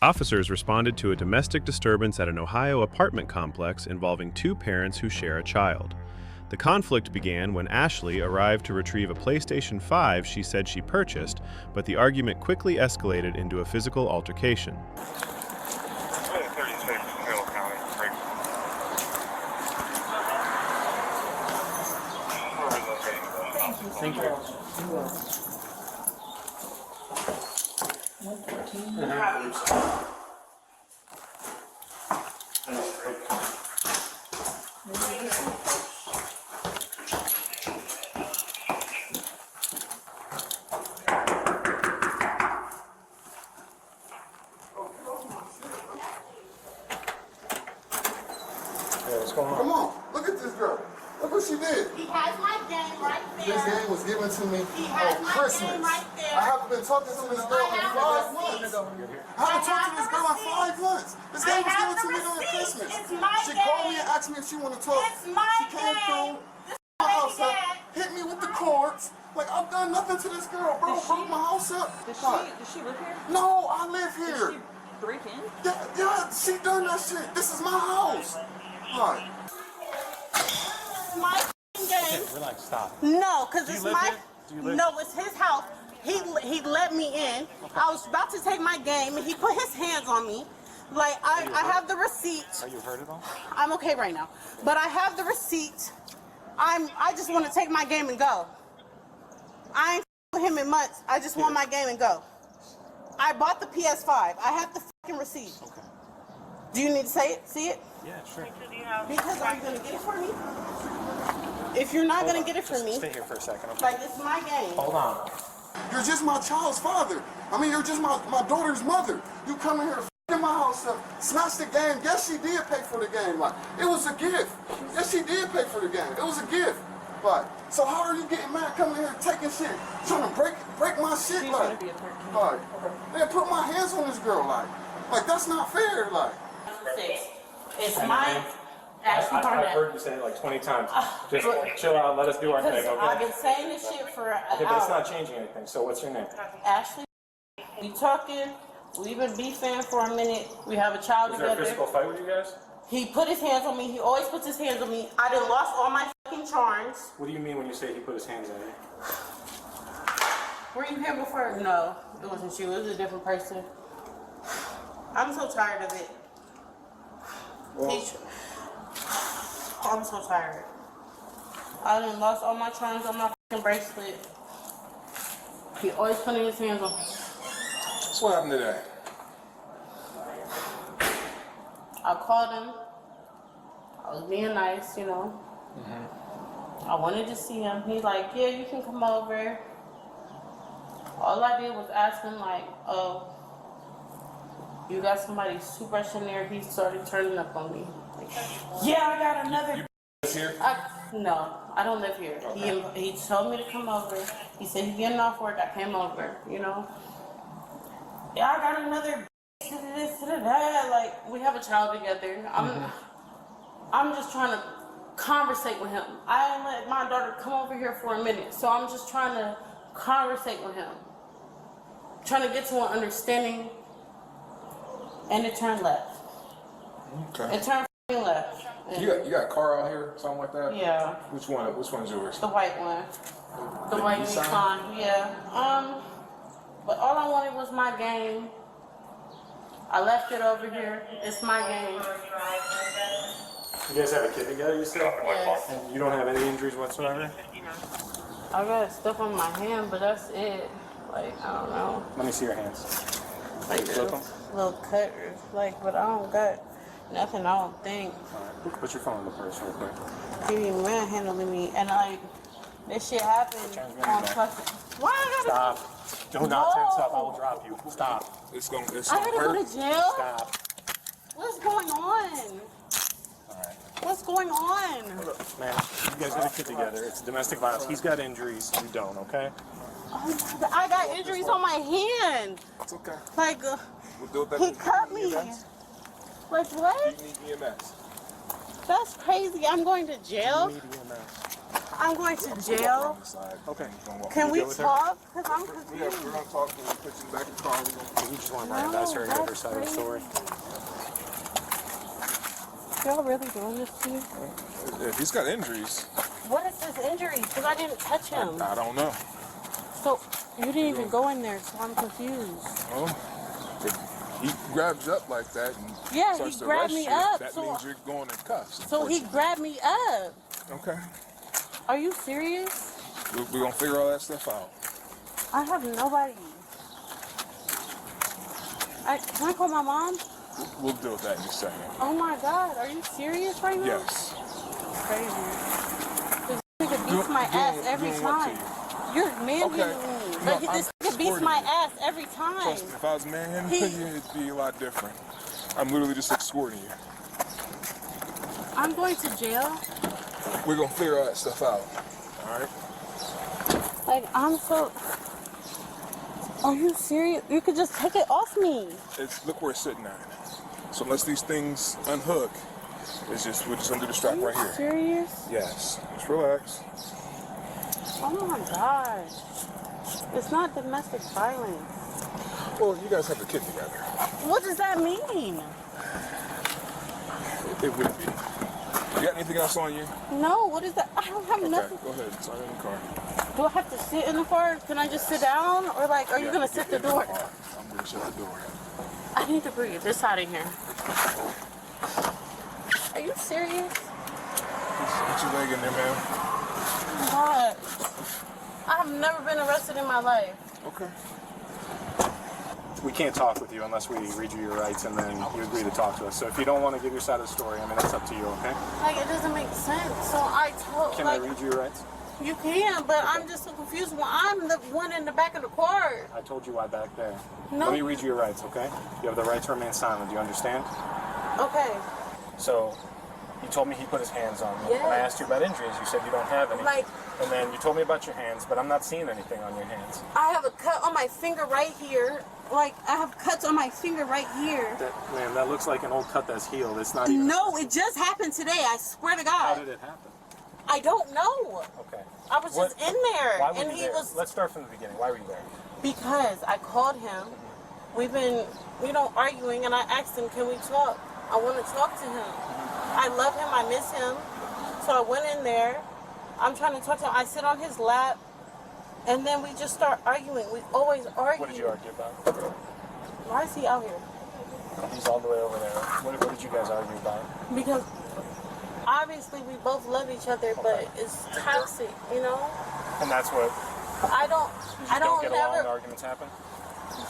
Officers responded to a domestic disturbance at an Ohio apartment complex involving two parents who share a child. The conflict began when Ashley arrived to retrieve a PlayStation 5 she said she purchased, but the argument quickly escalated into a physical altercation. Thank you. What's going on? Come on, look at this girl. Look what she did. He has my game right there. This game was given to me He has on my Christmas. game right there. I haven't been talking to this girl in 5 months. I haven't talked to this girl in 5 months. This game was given to me during Christmas. It's my She game. called me and asked me if she wanted to talk. It's my She came game. through my house up, hit me with the cords. Like, I've done nothing to this girl, bro. Broke my house up. Does she live here? No, I live here. Did she break in? Yeah, she done that shit. This is my house. What? My game. Relax, stop. No, because it's live my. here? Do you live- No, it's his house. He let me in. I was about to take my game, and he put his hands on me. Like I have the receipt. Are you hurt at all? I'm okay right now, but I have the receipt. I just want to take my game and go. I ain't with him in months. I just want my game and go. I bought the PS5. I have the fucking receipt. Okay. Do you need to say it? See it? Yeah, sure. Because are you gonna get it for me? If you're not gonna get it for me, Stay here for a second, okay? like it's my game. Hold on. You're just my child's father. I mean, you're just my daughter's mother. You come in here, f***ing my house up, smash the game. Yes, she did pay for the game. Like, it was a gift. Yes, she did pay for the game. It was a gift. Like, so how are you getting mad coming here taking shit, trying to break my shit? She's Like, gonna be a 13. then put my hands on this girl. Like that's not fair. Like, It's my Ashley I've Barnett. heard you say it like 20 times. Just chill out, let us do our thing, Because I've okay? been saying this shit for an Okay, but it's hour. not changing anything, so what's your name? Ashley, we talking. We've been beefing for a minute. We have a child Was there a together. physical fight with you guys? He put his hands on me. He always puts his hands on me. I done lost all my fucking charms. What do you mean when you say he put his hands on you? Were you here before? No, it wasn't you. It was a different person. I'm so tired of it. I'm so tired. I done lost all my charms on my fucking bracelet. He always putting his hands on me. so what happened today? I called him. I was being nice, you know. I wanted to see him. He's like, yeah, you can come over. All I did was ask him, like, oh, you got somebody super in there. He started turning up on me. Like, yeah, I got another. Here? No, I don't live here. He told me to come over. He said he's getting off work. I came over, you know. Yeah, I got another. Like, we have a child together. I'm just trying to conversate with him. I didn't let my daughter come over here for a minute, so I'm just trying to conversate with him. Trying to get to an understanding, and it turned left. Okay. It turned left. And You got a car out here, something like that? yeah, Which one? Which one's yours? the white one. The white Nissan? Nissan, yeah. But all I wanted was my game. I left it over here. It's my game. You guys have a kid together, you said? Yes. And you don't have any injuries whatsoever? I got stuff on my hand, but that's it. Like, I don't know. Let me see your hands. Like Flip 'em. little cutters. Like, but I don't got nothing, I don't think. Alright, put your phone in the purse real quick. He been manhandling me. And like, this shit happened Transmitting on back. fucking. Why I gotta. Stop. Do not tense up, I will drop you. Stop. It's gonna I gotta go to jail? Stop. What's going on? Alright. What's going on? Man, you guys have a kid together. It's domestic violence. He's got injuries. You don't, okay? Oh, I got injuries on my hand. It's okay. Like, We'll do that. he cut me. Like, what? You need EMS. That's crazy. I'm going to You jail? need EMS. I'm going to jail. Okay. Can we talk? Because I'm We're confused. gonna talk when we put you back in the car. We just want to Mirandize her and get her side of the story. Y'all really doing this to you? Yeah, he's got injuries. What is his injury? Because I didn't touch him. I don't know. So you didn't even go in there, so I'm confused. Oh, if he grabs you up like that and Yeah, starts he to grabbed arrest me you, up, that so- means you're going in cuffs. So he grabbed me up. Okay. Are you serious? We're gonna figure all that stuff out. I have nobody. Can I call my mom? We'll deal with that in a second. Oh my God, are you serious right now? Yes. Crazy. This nigga beats my ass every doing what to time. You're manhandling me. No, Like, this nigga beats escorting my you. ass every time. Trust me, if I was manhandling you, it'd be a lot different. I'm literally just escorting you. I'm going to jail. We're gonna figure all that stuff out. All right. Like, I'm so... Are you serious? You could just take it off me. Look where it's sitting at. So unless these things unhook, we're just under the strap right here. Serious? Yes. Just relax. Oh my gosh. It's not domestic violence. Well, you guys have a kid together. What does that mean? It would be. You got anything else on you? No, what is that? I don't have Okay, nothing. go ahead. Sign in the car. Do I have to sit in the car? Can I just sit down? Or like, are you gonna sit the door? I'm gonna shut the door. I need to breathe. This out of here. Are you serious? Put your leg in there, man. God. I've never been arrested in my life. Okay. We can't talk with you unless we read you your rights and then you agree to talk to us. So if you don't want to give your side of the story, I mean, that's up to you, okay? Like, it doesn't make sense. So I told, Can like, I read you your rights? you can, but I'm just so confused when I'm the one in the back of the car. I told you why back there. No. Let me read you your rights, okay? You have the right to remain silent. Do you understand? Okay. So, you told me he put his hands on you. Yeah. When I asked you about injuries, you said you don't have any. Like- and then you told me about your hands, but I'm not seeing anything on your hands. I have a cut on my finger right here. Like, I have cuts on my finger right here. Man, that looks like an old cut that's healed. It's not even... No, it just happened today. I swear to How God. did it happen? I don't know. Okay. I was just in there. Why were and you he there? was... Let's start from the beginning. Why were you there? Because I called him. We've been, arguing, and I asked him, can we talk? I want to talk to him. I love him. I miss him. So I went in there. I'm trying to talk to him. I sit on his lap, and then we just start arguing. We always argue. What did you argue about? Why is he out here? He's all the way over there. What did you guys argue about? Because obviously we both love each other, but it's toxic, And that's what... I don't get along never. and arguments happen?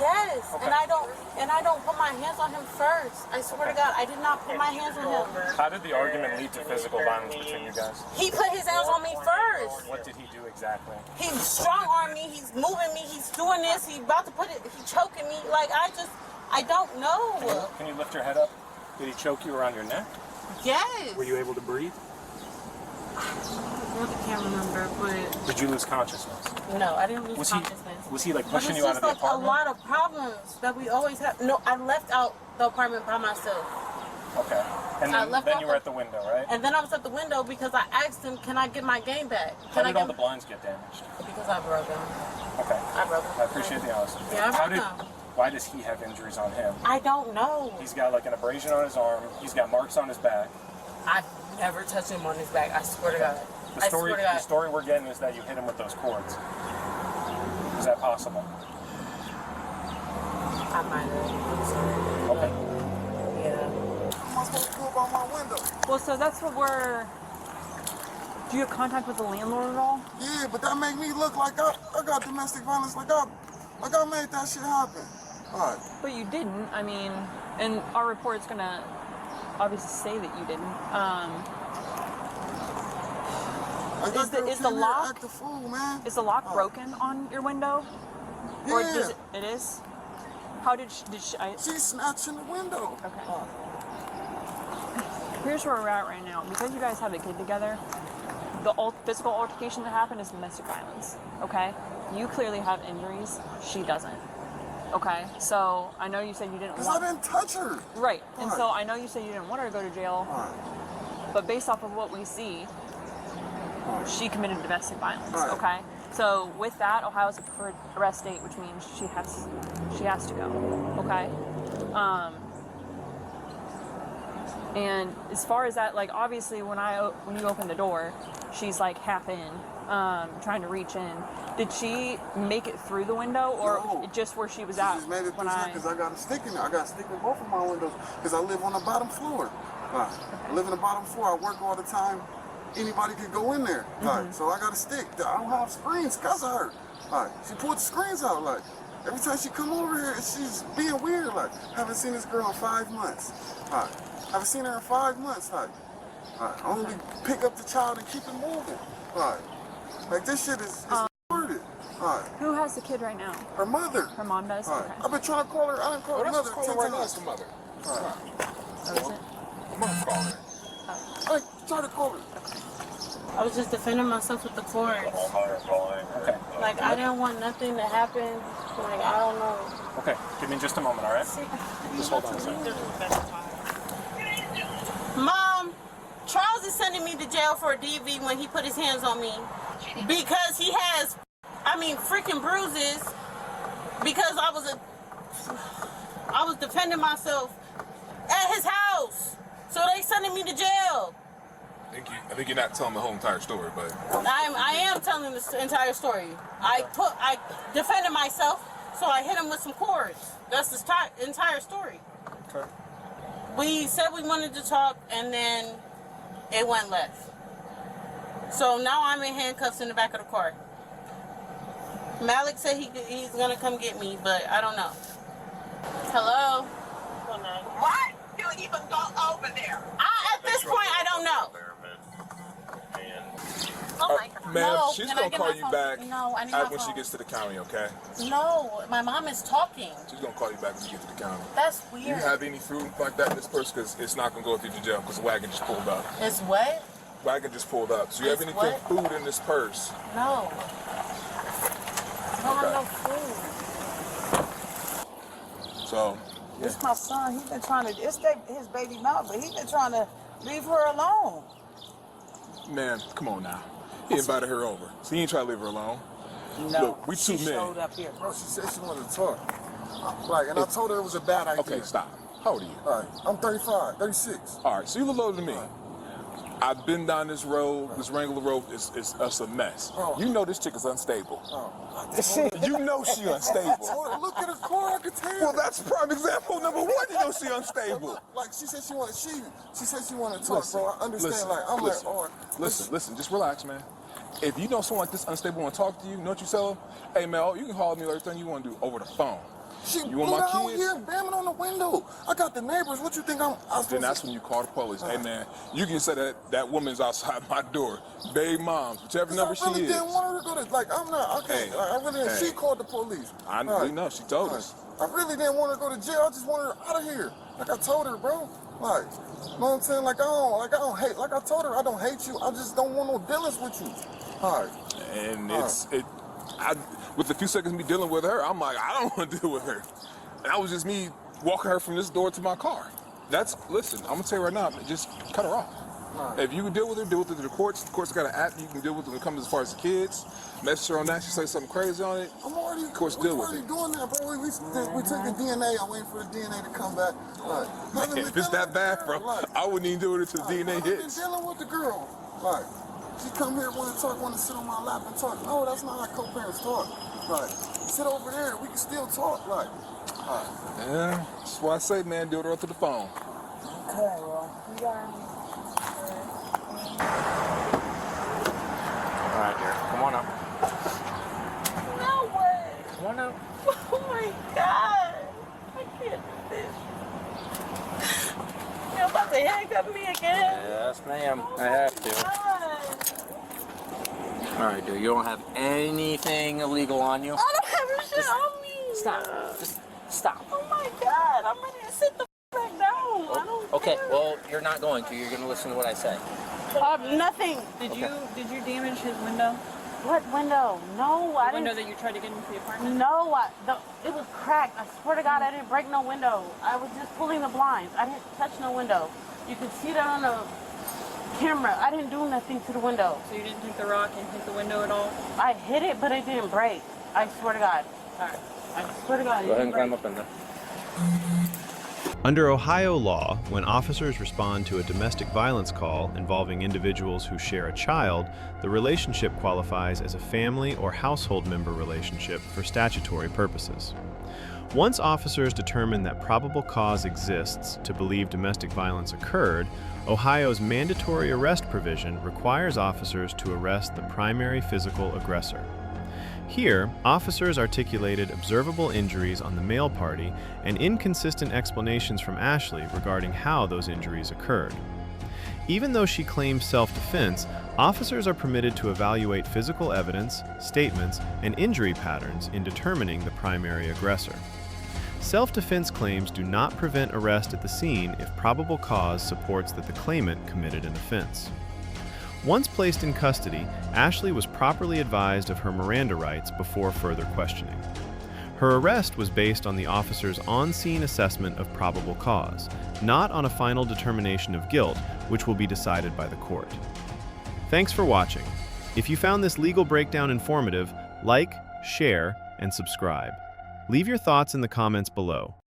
Yes, Okay. and I don't put my hands on him first. I swear to God, I did not put my hands on him. How did the argument lead to physical violence between you guys? He put his hands on me first. What did he do exactly? He strong-armed me. He's moving me. He's doing this. He's about to put it. He's choking me. Like, I don't know. Can you lift your head up? Did he choke you around your neck? Yes. Were you able to breathe? I really can't remember, but Did you lose consciousness? no, I didn't lose Was consciousness. he like But pushing it's you out just of the like a apartment? lot of problems that we always have. No, I left out the apartment by myself. Okay. And I then, left then out you were the- at the window, right? And then I was at the window because I asked him, can I get my game back? How Can I did all get the blinds get damaged? Because I broke them. Okay. I broke them. I appreciate the honesty. Yeah, I How broke them. Why does he have injuries on him? I don't know. He's got like an abrasion on his arm. He's got marks on his back. I've never touched him on his back. I swear to God. The story, I swear to God. the story we're getting is that you hit him with those cords. Is that possible? I might have. I'm sorry. Okay. Yeah. What am I supposed to do about my window? Well, so that's what we're... Do you have contact with the landlord at all? Yeah, but that make me look like I got domestic violence, like I made that shit happen. All right. But you didn't. I mean, and our report's gonna obviously say that you didn't. Is the lock- Act the fool, man. Is the lock broken on your window? Or Yeah. does it is? How did she She's snatching the window. Okay. Here's where we're at right now. Because you guys have a kid together, the physical altercation that happened is domestic violence. Okay? You clearly have injuries. She doesn't. Okay? So I know you said you didn't Because I want... didn't touch her. Right. And Right. so I know you said you didn't want her to go to jail. All right. But based off of what we see, she committed domestic violence. Right. Okay, so with that, Ohio's a preferred arrest state, which means she has to go. Okay. And as far as that, like, obviously when you open the door, she's like half in, trying to reach in. Did she make it through the window, or No. just where she was She at? just made it through because I got a stick in there. I got a stick in both of my windows because I live on the bottom floor. Right. I live in the bottom floor. I work all the time. Anybody could go in there. Right. So I got a stick. I don't have screens because of her. Right. She pulled the screens out. Like, every time she come over here, she's being weird. Like, haven't seen this girl in 5 months. Right. Haven't seen her in 5 months. Like, only pick up the child and keep it moving. Right. Like, this shit is retarded. Right. Who has the kid right now? Her mother. Her mom does? Right. Okay. I've been trying to call her. I didn't call her mother 10 times. Her mother. Right. Oh, is it? Mom's calling her. I tried to call her. I was just defending myself with the cords. Okay. Like, I didn't want nothing to happen. Like, I don't know. Okay. Give me just a moment, all right? Just hold on a second. Mom, Charles is sending me to jail for a DV when he put his hands on me. Because he has, freaking bruises. Because I was defending myself at his house. So they sending me to jail. I think you're not telling the whole entire story, but I am telling the entire story. I defended myself, so I hit him with some cords. That's the entire story. Okay. We said we wanted to talk, and then it went left. So now I'm in handcuffs in the back of the car. Malik said he's gonna come get me, but I don't know. Hello? Why do you even go over there? At this point, I don't know. Oh my God. ma'am, No, she's can I gonna get call my you phone? back No, I need my when she phone. gets to the county, okay? No, my mom is talking. She's gonna call you back when you get to the county. That's Do you weird. have any food like that in this purse? Because it's not gonna go with you to jail because the wagon just pulled up. It's what? Wagon just pulled up. So you have It's anything what? food in this purse? No. I don't have no food. So, It's my son. He's been trying to, it's his baby mom, but he's been trying to leave her alone. man, come on now. He invited her over. So he ain't trying to leave her alone. No, Look, we two she men. showed up here. Bro, she said she wanted to talk. And I told her it was a bad idea. Okay, stop. How old are you? All right, I'm 35, 36. All right, so you're a little older than me. I've been down this road. This Wrangler road is a mess. Oh. You know this chick is unstable. Oh, You know she unstable. look at her car, I can tell. Well, that's prime example number one. You know she unstable. Like she said she wanted to talk, bro. I understand. Listen, just relax, man. If you know someone like this unstable want to talk to you, know what you tell them? Hey, man, you can call me everything you want to do over the phone. She You blew want my out kids? here, bamming on the window. I got the neighbors. What you think I'm supposed Then that's to? when you call the police. Hey, man, you can say that woman's outside my door. Babe moms, whichever number I really she is. didn't want her to go to, I'm not, okay. Hey, I really didn't. hey. She called the police. We know, she told us. I really didn't want her to go to jail. I just wanted her out of here. Like I told her, bro. Like, you know what I'm saying? I don't hate. Like I told her, I don't hate you. I just don't want no dealings with you. All right. And with the few seconds of me dealing with her, I'm like, I don't want to deal with her. And that was just me walking her from this door to my car. Listen, I'm gonna tell you right now, just cut her off. If you can deal with her to the courts. The courts got an app you can deal with when it comes as far as the kids. Message her on that, she say something crazy on it. I'm already, Of course, deal with already it. doing that, bro. We took the DNA. I'm waiting for the DNA to come back. If it's that bad, bro, I wouldn't even deal with it till the DNA I've been hits. dealing with the girl. Like, she come here, want to talk, want to sit on my lap and talk. No, that's not how co-parents talk. Like, sit over there. We can still talk. Like, Yeah, that's why I say, man, deal with her through the phone. Okay, well, you got him. All right, dear. Come on up. No way. Come on up. Oh my God. I can't do this. You're about to handcuff me again. Yes, ma'am. I have to. God. All right, dude. You don't have anything illegal on you. I don't have your shit on me. Stop. Just stop. Oh my God. I'm ready to sit the back down. I don't Okay. care. Well, you're not going to. You're going to listen to what I say. Nothing. Did you damage his window? What window? No, I The window didn't. that you tried to get into the apartment? No, it was cracked. I swear to God, I didn't break no window. I was just pulling the blinds. I didn't touch no window. You can see that on the camera. I didn't do nothing to the window. So you didn't take the rock and hit the window at all? I hit it, but it didn't break. I swear to God. Alright. I swear to God. Go ahead and climb up in there. Under Ohio law, when officers respond to a domestic violence call involving individuals who share a child, the relationship qualifies as a family or household member relationship for statutory purposes. Once officers determine that probable cause exists to believe domestic violence occurred, Ohio's mandatory arrest provision requires officers to arrest the primary physical aggressor. Here, officers articulated observable injuries on the male party and inconsistent explanations from Ashley regarding how those injuries occurred. Even though she claimed self-defense, officers are permitted to evaluate physical evidence, statements, and injury patterns in determining the primary aggressor. Self-defense claims do not prevent arrest at the scene if probable cause supports that the claimant committed an offense. Once placed in custody, Ashley was properly advised of her Miranda rights before further questioning. Her arrest was based on the officer's on-scene assessment of probable cause, not on a final determination of guilt, which will be decided by the court. Thanks for watching. If you found this legal breakdown informative, like, share, and subscribe. Leave your thoughts in the comments below.